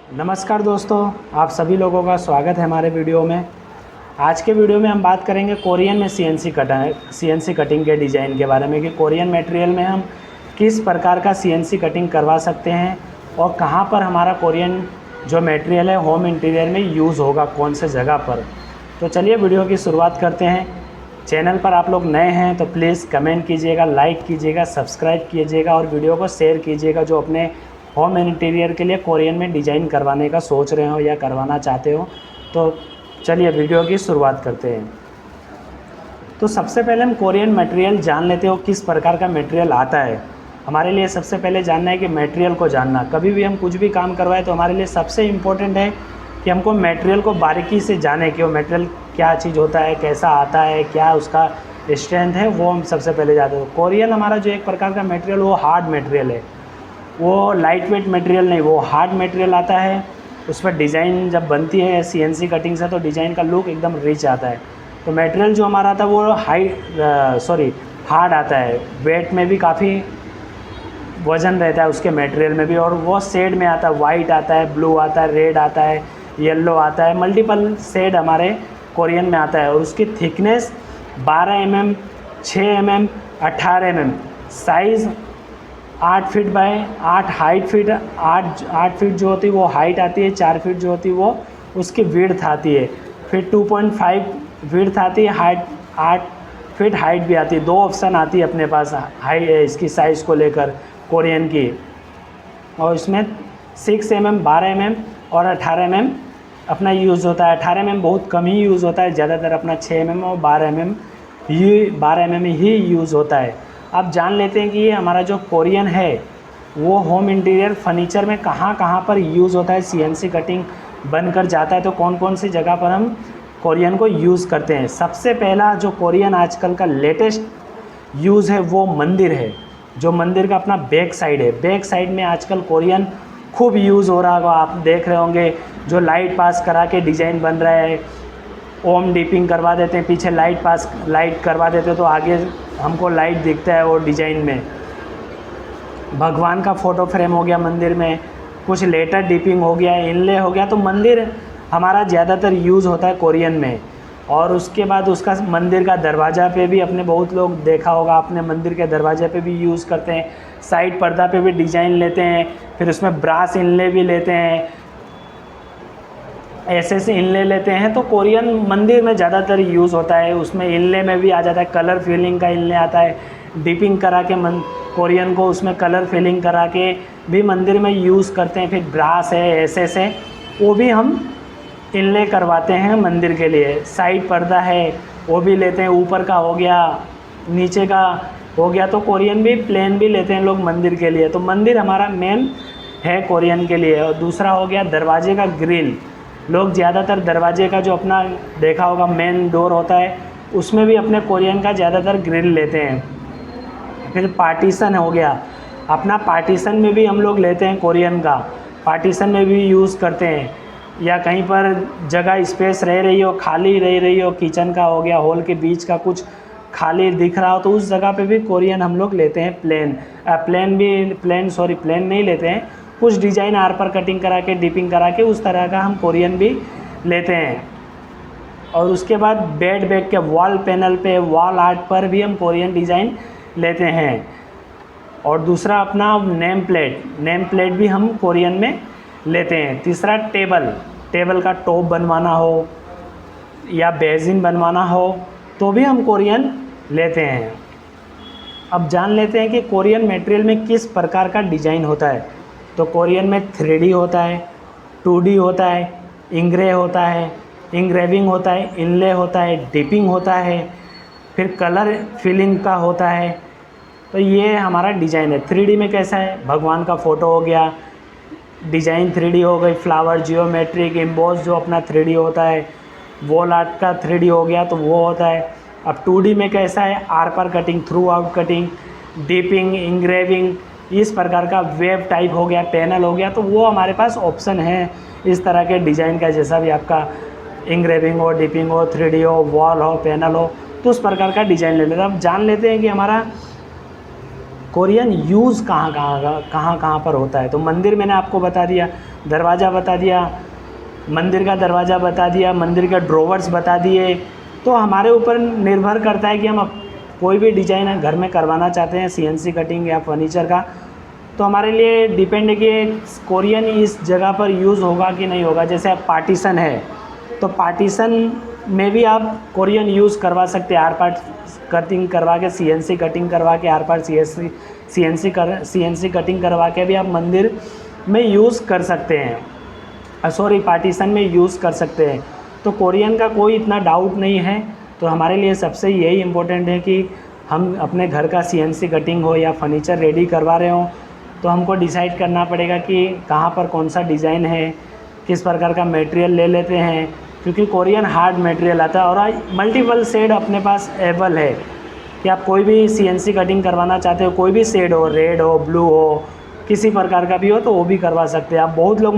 नमस्कार दोस्तों, आप सभी लोगों का स्वागत है हमारे वीडियो में। आज के वीडियो में हम बात करेंगे कोरियन में सीएनसी कटिंग के डिज़ाइन के बारे में कि कोरियन मटेरियल में हम किस प्रकार का सीएनसी कटिंग करवा सकते हैं और कहां पर हमारा कोरियन जो मटेरियल है होम इंटीरियर में यूज़ होगा, कौन से जगह पर। तो चलिए वीडियो की शुरुआत करते हैं। चैनल पर आप लोग नए हैं तो प्लीज़ कमेंट कीजिएगा, लाइक कीजिएगा, सब्सक्राइब कीजिएगा और वीडियो को शेयर कीजिएगा जो अपने होम इंटीरियर के लिए कोरियन में डिज़ाइन करवाने का सोच रहे हो या करवाना चाहते हो। तो चलिए वीडियो की शुरुआत करते हैं। तो सबसे पहले हम कोरियन मटेरियल जान लेते हो किस प्रकार का मटेरियल आता है। हमारे लिए सबसे पहले जानना है कि मटेरियल को जानना। कभी भी हम कुछ भी काम करवाए तो हमारे लिए सबसे इम्पोर्टेंट है कि हमको मटेरियल को बारीकी से जाने कि वो मटेरियल क्या चीज़ होता है, कैसा आता है, क्या उसका स्ट्रेंथ है, वो हम सबसे पहले जानते हो। कोरियन हमारा जो एक प्रकार का मटेरियल वो हार्ड मटेरियल है, वो लाइट वेट मटेरियल नहीं, वो हार्ड मटेरियल आता है। उस पर डिज़ाइन जब बनती है सीएनसी कटिंग से तो डिज़ाइन का लुक एकदम रिच आता है। तो मटेरियल जो हमारा आता है वो हार्ड आता है, वेट में भी काफ़ी वज़न रहता है उसके मटेरियल में भी, और वो शेड में आता है, वाइट आता है, ब्लू आता है, रेड आता है, येलो आता है, मल्टीपल शेड हमारे कोरियन में आता है। और उसकी thickness 12 mm, 6 mm, 18 mm, size 8 feet by 8 height feet, 8 feet जो होती है वो हाइट आती है, 4 फीट जो होती है वो उसकी विड्थ आती है, फिर 2.5 विड्थ आती है, हाइट 8 फीट हाइट भी आती है। 2 ऑप्शन आती है अपने पास हाइट इसकी साइज़ को लेकर कोरियन की। और इसमें 6 mm, 12 mm और 18 mm अपना यूज़ होता है। 18 mm बहुत कम ही यूज़ होता है, ज़्यादातर अपना 6 mm और 12 mm ही यूज़ होता है। अब जान लेते हैं कि ये हमारा जो कोरियन है वो होम इंटीरियर फर्नीचर में कहाँ कहाँ पर यूज़ होता है, सीएनसी कटिंग बनकर जाता है तो कौन कौन सी जगह पर हम कोरियन को यूज़ करते हैं। सबसे पहला जो कोरियन आजकल का लेटेस्ट यूज़ है वो मंदिर है, जो मंदिर का अपना बैक साइड है। बैक साइड में आजकल कोरियन खूब यूज़ हो रहा होगा, आप देख रहे होंगे, जो लाइट पास करा के डिज़ाइन बन रहा है, ओम डीपिंग करवा देते हैं, पीछे लाइट करवा देते हैं तो आगे हमको लाइट दिखता है। और डिज़ाइन में भगवान का फ़ोटो फ्रेम हो गया मंदिर में, कुछ लेटर डीपिंग हो गया, इनले हो गया। तो मंदिर हमारा ज़्यादातर यूज़ होता है कोरियन में। और उसके बाद उसका मंदिर का दरवाज़ा पे भी अपने बहुत लोग देखा होगा, अपने मंदिर के दरवाजे पे भी यूज़ करते हैं, साइड पर्दा पे भी डिज़ाइन लेते हैं, फिर उसमें ब्रास इनले भी लेते हैं, ऐसे इनले लेते हैं। तो कोरियन मंदिर में ज़्यादातर यूज़ होता है। उसमें इनले में भी आ जाता है, कलर फिलिंग का इनले आता है, डिपिंग करा के कोरियन को उसमें कलर फिलिंग करा के भी मंदिर में यूज़ करते हैं। फिर ब्रास है, ऐसे वो भी हम इनले करवाते हैं मंदिर के लिए। साइड पर्दा है वो भी लेते हैं, ऊपर का हो गया, नीचे का हो गया। तो कोरियन भी प्लेन भी लेते हैं लोग मंदिर के लिए। तो मंदिर हमारा मेन है कोरियन के लिए। और दूसरा हो गया दरवाजे का ग्रिल। लोग ज़्यादातर दरवाजे का जो अपना देखा होगा मेन डोर होता है उसमें भी अपने कोरियन का ज़्यादातर ग्रिल लेते हैं। फिर पार्टीशन हो गया, अपना पार्टीशन में भी हम लोग लेते हैं कोरियन का, पार्टीशन में भी यूज़ करते हैं। या कहीं पर जगह स्पेस रह रही हो, खाली रह रही हो, किचन का हो गया, हॉल के बीच का कुछ खाली दिख रहा हो तो उस जगह पे भी कोरियन हम लोग लेते हैं। प्लेन नहीं लेते हैं, कुछ डिज़ाइन आर पर कटिंग करा के, डिपिंग करा के, उस तरह का हम कोरियन भी लेते हैं। और उसके बाद बेड बैग के वॉल पैनल पे, वॉल आर्ट पर भी हम कोरियन डिज़ाइन लेते हैं। और दूसरा अपना नेम प्लेट भी हम कोरियन में लेते हैं। तीसरा टेबल का टॉप बनवाना हो या बेसिन बनवाना हो तो भी हम कोरियन लेते हैं। अब जान लेते हैं कि कोरियन मटेरियल में किस प्रकार का डिज़ाइन होता है। तो कोरियन में 3D होता है, 2D होता है, इंग्रेविंग होता है, इनले होता है, डिपिंग होता है, फिर कलर फिलिंग का होता है। तो ये हमारा डिज़ाइन है। 3D में कैसा है, भगवान का फ़ोटो हो गया, डिज़ाइन 3D हो गई, फ्लावर, जियोमेट्रिक, एम्बॉस जो अपना 3D होता है, वॉल आर्ट का 3D हो गया तो वो होता है। अब 2D में कैसा है, आर पर cutting, through out cutting, dipping, engraving, इस प्रकार का वेब टाइप हो गया, पैनल हो गया। तो वो हमारे पास ऑप्शन है इस तरह के डिज़ाइन का, जैसा भी आपका इंग्रेविंग हो, डिपिंग हो, 3D हो, वॉल हो, पैनल हो, तो उस प्रकार का डिज़ाइन ले लेते हैं। अब जान लेते हैं कि हमारा कोरियन यूज़ कहाँ पर होता है। तो मंदिर मैंने आपको बता दिया, दरवाज़ा बता दिया, मंदिर का दरवाज़ा बता दिया, मंदिर के ड्रॉवर्स बता दिए। तो हमारे ऊपर निर्भर करता है कि हम कोई भी डिज़ाइन घर में करवाना चाहते हैं सीएनसी कटिंग या फर्नीचर का, तो हमारे लिए डिपेंड है कि कोरियन इस जगह पर यूज़ होगा कि नहीं होगा। जैसे अब पार्टीशन है तो पार्टीशन में भी आप कोरियन यूज़ करवा सकते हैं, आर पार्ट कटिंग करवा के सीएनसी कटिंग करवा के, आर पार्ट सीएनसी कटिंग करवा के भी आप मंदिर में यूज़ कर सकते हैं, सॉरी पार्टीशन में यूज़ कर सकते हैं। तो कोरियन का कोई इतना डाउट नहीं है। तो हमारे लिए सबसे यही इम्पोर्टेंट है कि हम अपने घर का सीएनसी कटिंग हो या फर्नीचर रेडी करवा रहे हो तो हमको डिसाइड करना पड़ेगा कि कहाँ पर कौन सा डिज़ाइन है, किस प्रकार का मटेरियल ले लेते हैं, क्योंकि कोरियन हार्ड मटेरियल आता है और मल्टीपल शेड अपने पास अवेलेबल है कि आप कोई भी सीएनसी कटिंग करवाना चाहते हो, कोई भी शेड हो, रेड हो, ब्लू हो, किसी प्रकार का भी हो तो वो भी करवा सकते हैं आप। बहुत लोग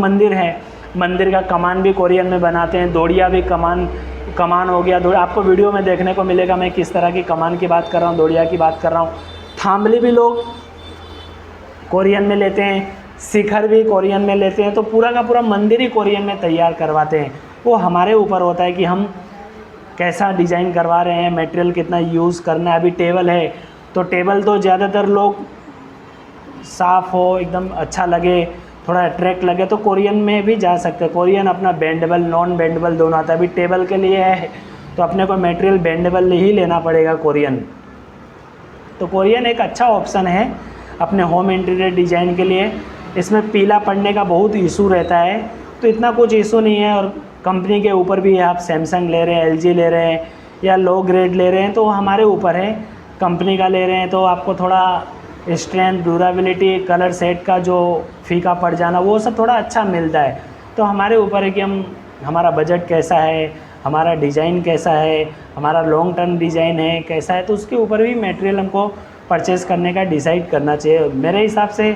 मंदिर का कमान भी कोरियन में बनाते हैं, दोड़िया भी कमान हो गया, आपको वीडियो में देखने को मिलेगा मैं किस तरह की कमान की बात कर रहा हूँ, दोड़िया की बात कर रहा हूँ। थांबली भी लोग कोरियन में लेते हैं, शिखर भी कोरियन में लेते हैं। तो पूरा का पूरा मंदिर ही कोरियन में तैयार करवाते हैं। वो हमारे ऊपर होता है कि हम कैसा डिज़ाइन करवा रहे हैं, मटेरियल कितना यूज़ करना है। अभी टेबल है तो टेबल तो ज़्यादातर लोग साफ़ हो, एकदम अच्छा लगे, थोड़ा अट्रैक्ट लगे तो कोरियन में भी जा सकते हैं। कोरियन अपना बेंडेबल नॉन बेंडेबल दोनों आता है। अभी टेबल के लिए है तो अपने को मटेरियल बेंडेबल ही लेना पड़ेगा कोरियन। तो कोरियन एक अच्छा ऑप्शन है अपने होम इंटीरियर डिज़ाइन के लिए। इसमें पीला पड़ने का बहुत इशू रहता है, तो इतना कुछ इशू नहीं है। और कंपनी के ऊपर भी आप सैमसंग ले रहे हैं, एलजी ले रहे हैं या लो ग्रेड ले रहे हैं तो हमारे ऊपर है। कंपनी का ले रहे हैं तो आपको थोड़ा स्ट्रेंथ, ड्यूरेबिलिटी, कलर सेट का जो फीका पड़ जाना वो सब थोड़ा अच्छा मिलता है। तो हमारे ऊपर है कि हमारा बजट कैसा है, हमारा डिज़ाइन कैसा है, हमारा लॉन्ग टर्म डिज़ाइन है कैसा है, तो उसके ऊपर भी मटेरियल हमको परचेस करने का डिसाइड करना चाहिए। मेरे हिसाब से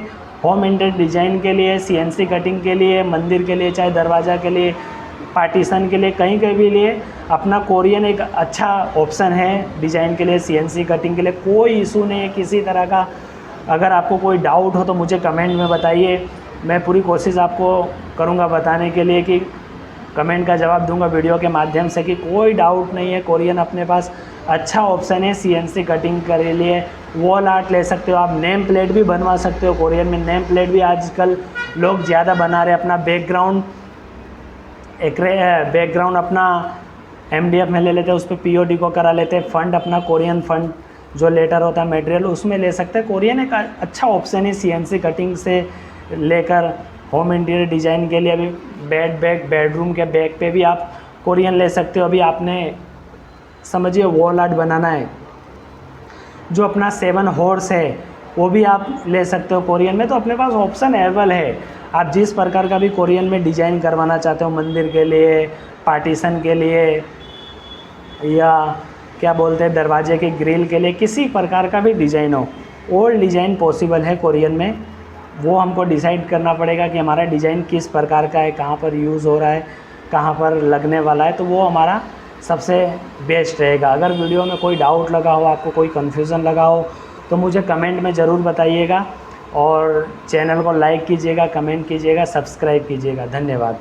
होम इंटीरियर डिज़ाइन के लिए, सीएनसी कटिंग के लिए, मंदिर के लिए, चाहे दरवाज़ा के लिए, पार्टीशन के लिए, कहीं के भी लिए अपना कोरियन एक अच्छा ऑप्शन है डिज़ाइन के लिए, सीएनसी कटिंग के लिए। कोई इशू नहीं है किसी तरह का। अगर आपको कोई डाउट हो तो मुझे कमेंट में बताइए, मैं पूरी कोशिश आपको करूँगा बताने के लिए कि कमेंट का जवाब दूंगा वीडियो के माध्यम से कि कोई डाउट नहीं है। कोरियन अपने पास अच्छा ऑप्शन है सीएनसी कटिंग के लिए। वॉल आर्ट ले सकते हो आप, नेम प्लेट भी बनवा सकते हो कोरियन में। नेम प्लेट भी आजकल लोग ज़्यादा बना रहे हैं। अपना बैकग्राउंड अपना एमडीएफ में ले लेते हैं, उस पर पीओडी को करा लेते हैं। फंड अपना कोरियन फंड जो लेटर होता है मटेरियल उसमें ले सकते हैं। कोरियन एक अच्छा ऑप्शन है सीएनसी कटिंग से लेकर होम इंटीरियर डिज़ाइन के लिए। अभी बेडरूम के बैक पे भी आप कोरियन ले सकते हो। अभी आपने समझिए वॉल आर्ट बनाना है, जो अपना 7 हॉर्स है वो भी आप ले सकते हो कोरियन में। तो अपने पास ऑप्शन अवेलेबल है। आप जिस प्रकार का भी कोरियन में डिज़ाइन करवाना चाहते हो, मंदिर के लिए, पार्टीशन के लिए, या क्या बोलते हैं दरवाजे के ग्रिल के लिए, किसी प्रकार का भी डिज़ाइन हो, ऑल डिज़ाइन पॉसिबल है कोरियन में। वो हमको डिसाइड करना पड़ेगा कि हमारा डिज़ाइन किस प्रकार का है, कहाँ पर यूज़ हो रहा है, कहाँ पर लगने वाला है, तो वो हमारा सबसे बेस्ट रहेगा। अगर वीडियो में कोई डाउट लगा हो, आपको कोई कन्फ्यूज़न लगा हो तो मुझे कमेंट में ज़रूर बताइएगा और चैनल को लाइक कीजिएगा, कमेंट कीजिएगा, सब्सक्राइब कीजिएगा। धन्यवाद।